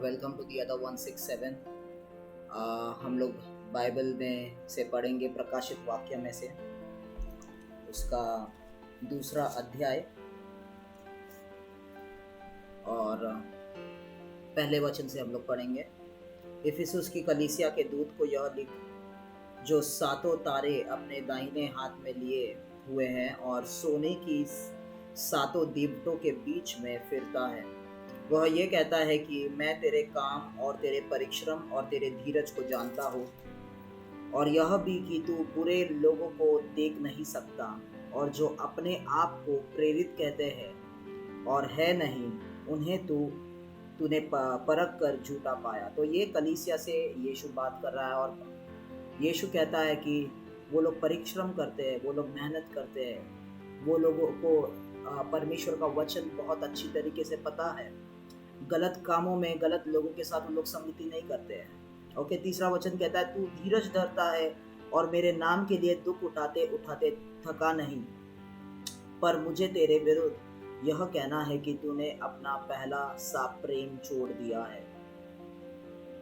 Welcome to the other 167। हम लोग Bible में से पढ़ेंगे प्रकाशित वाक्य में से उसका दूसरा अध्याय और पहले वचन से हम लोग पढ़ेंगे। इफिसुस की कलीसिया के दूत को यह लिख, जो सातों तारे अपने दाहिने हाथ में लिए हुए हैं और सोने की सातों दीवटों के बीच में फिरता है, वह ये कहता है कि मैं तेरे काम और तेरे परिश्रम और तेरे धीरज को जानता हूँ, और यह भी कि तू बुरे लोगों को देख नहीं सकता, और जो अपने आप को प्रेरित कहते हैं और है नहीं, उन्हें तूने परख कर झूठा पाया। तो ये कलीसिया से यीशु बात कर रहा है और यीशु कहता है कि वो लोग परिश्रम करते हैं, वो लोग मेहनत करते हैं, वो लोगों को परमेश्वर का वचन बहुत अच्छी तरीके से पता है, गलत कामों में गलत लोगों के साथ वो लोग संगति नहीं करते हैं। ओके, तीसरा वचन कहता है तू धीरज धरता है और मेरे नाम के लिए दुख उठाते उठाते थका नहीं, पर मुझे तेरे विरुद्ध यह कहना है कि तूने अपना पहला सा प्रेम छोड़ दिया है।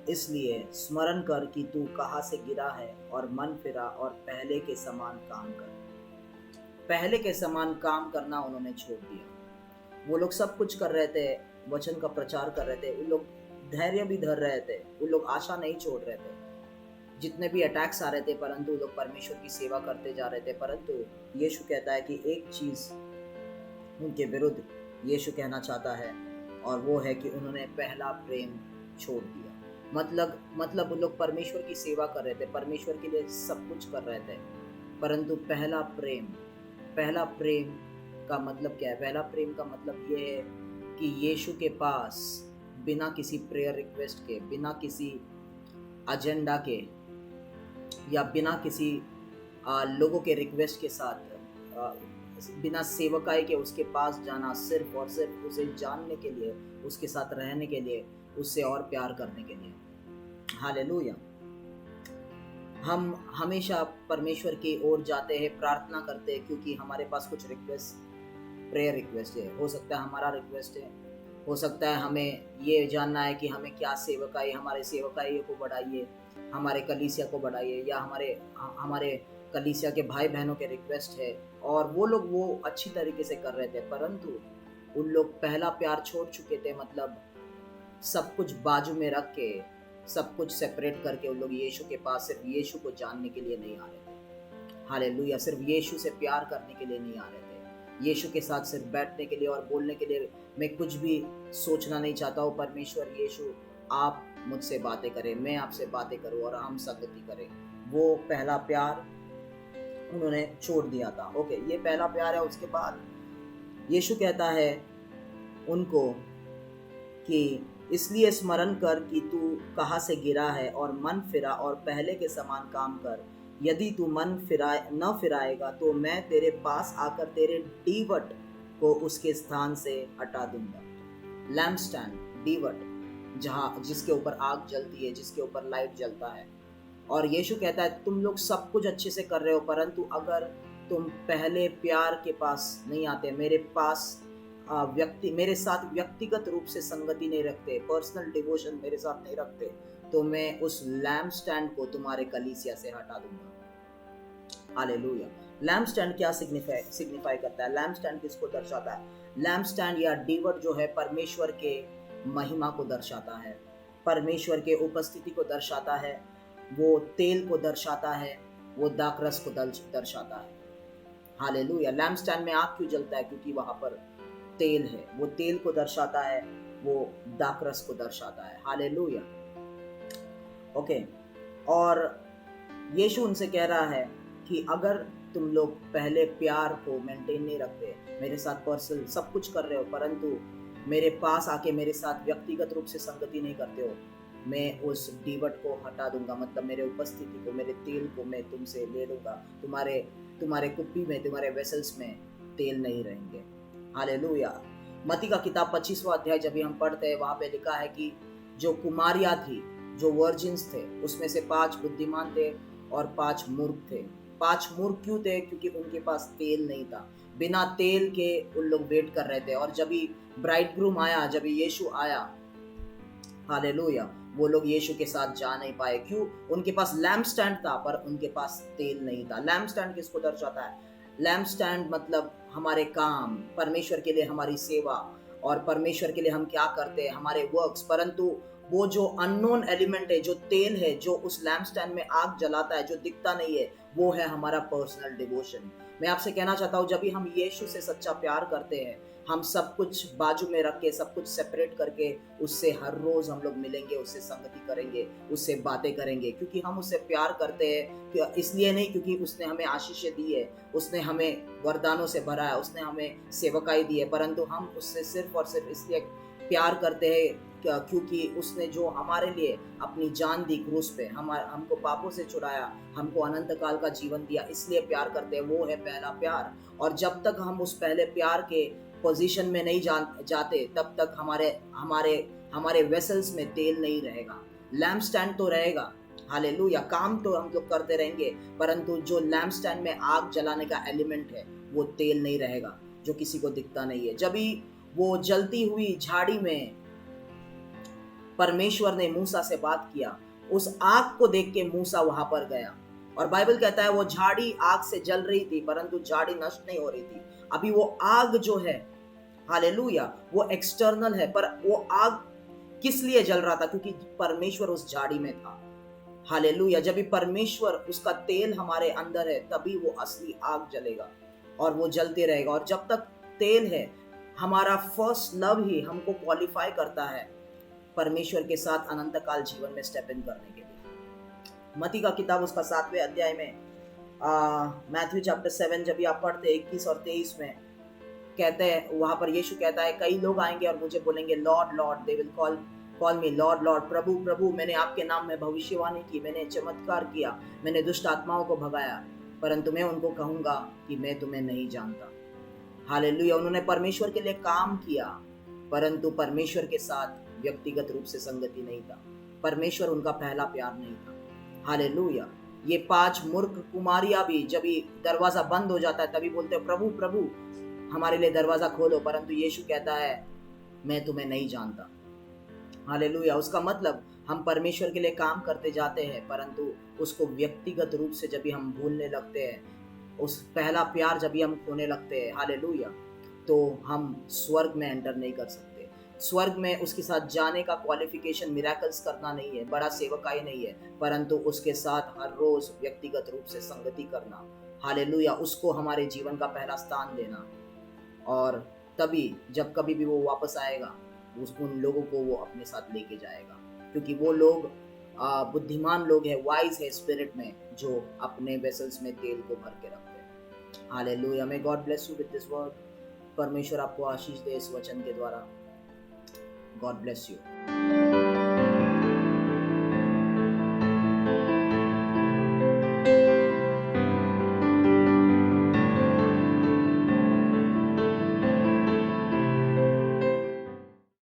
इसलिए स्मरण कर कि तू कहाँ से गिरा है और मन फिरा और पहले के समान काम कर। पहले के समान काम करना उन्होंने छोड़ दिया। वो लोग सब कुछ कर रहे थे, वचन का प्रचार कर रहे थे, उन लोग धैर्य भी धर रहे थे, उन लोग आशा नहीं छोड़ रहे थे, जितने भी अटैक्स आ रहे थे, परंतु लोग परमेश्वर की सेवा करते जा रहे थे। परंतु यीशु कहता है कि एक चीज उनके विरुद्ध यीशु कहना चाहता है, और वो है कि उन्होंने पहला प्रेम छोड़ दिया। मतलब उन लोग परमेश्वर की सेवा कर रहे थे, परमेश्वर के लिए सब कुछ कर रहे थे, परंतु पहला प्रेम का मतलब क्या है? पहला प्रेम का मतलब ये है कि यीशु के पास बिना किसी प्रेयर रिक्वेस्ट के, बिना किसी एजेंडा के, या बिना किसी लोगों के रिक्वेस्ट के साथ, बिना सेवकाई के उसके पास जाना, सिर्फ और सिर्फ उसे जानने के लिए, उसके साथ रहने के लिए, उससे और प्यार करने के लिए। हालेलुया। हम हमेशा परमेश्वर की ओर जाते हैं, प्रार्थना करते हैं, क्योंकि हमारे पास कुछ प्रेयर रिक्वेस्ट है। हो सकता है हमारा रिक्वेस्ट है, हो सकता है हमें ये जानना है कि हमें क्या सेवकाई, हमारे सेवकाई को बढ़ाइए, हमारे कलीसिया को बढ़ाइए, या हमारे कलीसिया के भाई बहनों के रिक्वेस्ट है, और वो लोग वो अच्छी तरीके से कर रहे थे, परंतु उन लोग पहला प्यार छोड़ चुके थे। मतलब सब कुछ बाजू में रख के, सब कुछ सेपरेट करके उन लोग यीशु के पास सिर्फ यीशु को जानने के लिए नहीं आ रहे थे। हालेलुया। सिर्फ यीशु से प्यार करने के लिए नहीं आ रहे थे, यीशु के साथ सिर्फ बैठने के लिए और बोलने के लिए, मैं कुछ भी सोचना नहीं चाहता हूँ, परमेश्वर यीशु आप मुझसे बातें करें, मैं आपसे बातें करूँ और हम संगति करें। वो पहला प्यार उन्होंने छोड़ दिया था। ओके, ये पहला प्यार है। उसके बाद यीशु कहता है उनको कि इसलिए स्मरण कर कि तू कहाँ से गिरा है और मन फिरा और पहले के समान काम कर। यदि तू मन न फिराएगा तो मैं तेरे पास आकर तेरे डीवट को उसके स्थान से हटा दूंगा। लैम्प स्टैंड, डीवट, जिसके ऊपर आग जलती है, जिसके ऊपर लाइट जलता है। और यीशु कहता है तुम लोग सब कुछ अच्छे से कर रहे हो, परंतु अगर तुम पहले प्यार के पास नहीं आते, मेरे पास मेरे साथ व्यक्तिगत रूप से संगति नहीं रखते, पर्सनल डिवोशन मेरे साथ नहीं रखते, तो मैं उस लैम्प स्टैंड को तुम्हारे कलीसिया से हटा दूंगा। हालेलुया। लैम्प स्टैंड क्या सिग्निफाई करता है? लैम्प स्टैंड किसको दर्शाता है? लैम्प स्टैंड या डीवट जो है परमेश्वर के महिमा को दर्शाता है, परमेश्वर के उपस्थिति को दर्शाता है, वो तेल को दर्शाता है, वो दाखरस को दर्शाता है। हालेलुया। लैम्प स्टैंड में आग क्यों जलता है? क्योंकि वहां पर तेल है, वो तेल को दर्शाता है, वो दाखरस को दर्शाता है। हालेलुया। ओके, और यीशु उनसे कह रहा है कि अगर तुम लोग पहले प्यार को मेंटेन नहीं रखते, मेरे साथ पर्सनल सब कुछ कर रहे हो, परंतु मेरे पास आके मेरे साथ व्यक्तिगत रूप से संगति नहीं करते हो, मैं उस डीवट को हटा दूंगा। मतलब मेरे उपस्थिति को, मेरे तेल को मैं तुमसे ले लूंगा, तुम्हारे कुप्पी में, तुम्हारे वेसल्स में तेल नहीं रहेंगे। हालेलुया। मत्ती का किताब 25वां अध्याय जब हम पढ़ते हैं, वहां पे लिखा है कि जो कुमारियां थी, जो वर्जिन्स थे, उसमें से 5 बुद्धिमान थे और 5 मूर्ख थे। 5 मूर्ख क्यों थे? क्योंकि उनके पास तेल नहीं था। बिना तेल के उन लोग वेट कर रहे थे, और जब ब्राइडग्रूम आया, जब यीशु आया, हालेलुया। वो लोग यीशु के साथ जा नहीं पाए, क्यों? उनके पास लैम्प स्टैंड था पर उनके पास तेल नहीं था। लैम्प स्टैंड किसको दर्शाता है? लैम्प स्टैंड मतलब हमारे काम, परमेश्वर के लिए हमारी सेवा, और परमेश्वर के लिए हम क्या करते हैं, हमारे वर्क्स। परंतु वो जो अननोन एलिमेंट है, जो तेल है, जो उस लैम्प स्टैंड में आग जलाता है, जो दिखता नहीं है, वो है हमारा पर्सनल डिवोशन। मैं आपसे कहना चाहता हूँ, जब भी हम यीशु से सच्चा प्यार करते हैं, हम सब कुछ बाजू में रख के, सब कुछ सेपरेट करके उससे हर रोज हम लोग मिलेंगे, उससे संगति करेंगे, उससे बातें करेंगे, क्योंकि हम उससे प्यार करते हैं। इसलिए नहीं क्योंकि उसने हमें आशीषें दी है, उसने हमें वरदानों से भरा है, उसने हमें सेवकाई दी है, परंतु हम उससे सिर्फ और सिर्फ इसलिए प्यार करते हैं क्योंकि उसने जो हमारे लिए अपनी जान दी क्रूस पे, हमको पापों से छुड़ाया, हमको अनंत काल का जीवन दिया, इसलिए प्यार करते हैं। वो है पहला प्यार। और जब तक हम उस पहले प्यार के पोजीशन में नहीं जाते, तब तक हमारे हमारे हमारे वेसल्स में तेल नहीं रहेगा। लैम्प स्टैंड तो रहेगा, हालेलुया, काम तो हम लोग करते रहेंगे, परंतु जो लैम्प स्टैंड में आग जलाने का एलिमेंट है, वो तेल नहीं रहेगा, जो किसी को दिखता नहीं है। जब भी वो जलती हुई झाड़ी में परमेश्वर ने मूसा से बात किया, उस आग को देख के मूसा वहां पर गया, और बाइबल कहता है वो झाड़ी आग से जल रही थी, परंतु झाड़ी नष्ट नहीं हो रही थी। अभी वो आग जो है, हालेलुया, वो एक्सटर्नल है, पर वो आग किस लिए जल रहा था? क्योंकि परमेश्वर उस झाड़ी में था। हालेलुया। जब भी परमेश्वर, उसका तेल हमारे अंदर है, तभी वो असली आग जलेगा और वो जलते रहेगा। और जब तक तेल है, हमारा फर्स्ट लव ही हमको क्वालिफाई करता है परमेश्वर के साथ अनंत काल जीवन में स्टेप इन करने के लिए। मती का किताब उसका 7वें अध्याय में मैथ्यू चैप्टर 7 जब भी आप पढ़ते 21 और 23 में कहते हैं, वहां पर यीशु कहता है, कई लोग आएंगे और मुझे बोलेंगे lord lord, they will call me lord lord, प्रभु प्रभु, मैंने आपके नाम में भविष्यवाणी की, मैंने चमत्कार किया, मैंने दुष्ट आत्माओं को भगाया, परंतु मैं उनको कहूंगा कि मैं तुम्हें नहीं जानता। हालेलुया। उन्होंने परमेश्वर के लिए काम किया, परंतु परमेश्वर के साथ व्यक्तिगत रूप से संगति नहीं था। परमेश्वर उनका पहला प्यार नहीं था। हालेलुया। ये 5 मूर्ख कुमारियां भी जब भी दरवाजा बंद हो जाता है, तभी बोलते हैं, प्रभु प्रभु, हमारे लिए दरवाजा खोलो, परंतु यीशु कहता है, मैं तुम्हें नहीं जानता। हालेलुया। उसका मतलब हम परमेश्वर के लिए काम करते जाते हैं, परंतु उसको व्यक्तिगत रूप से जब भी हम भूलने लगते हैं, उस पहला प्यार जब भी हम खोने लगते हैं, हालेलुया, तो हम स्वर्ग में एंटर नहीं कर सकते। स्वर्ग में उसके साथ जाने का क्वालिफिकेशन मिरेकल्स करना नहीं है, बड़ा सेवकाई नहीं है, परंतु उसके साथ हर रोज व्यक्तिगत रूप से संगति करना, हालेलुया, उसको हमारे जीवन का पहला स्थान देना। और तभी जब कभी भी वो वापस आएगा, उन लोगों को वो अपने साथ लेके जाएगा, क्योंकि वो लोग बुद्धिमान लोग हैं, वाइज है स्पिरिट में, जो अपने वेसल्स में तेल को भर के रखते हैं। Hallelujah. May God bless you with this word. परमेश्वर आपको आशीष दे इस वचन के द्वारा। God bless you.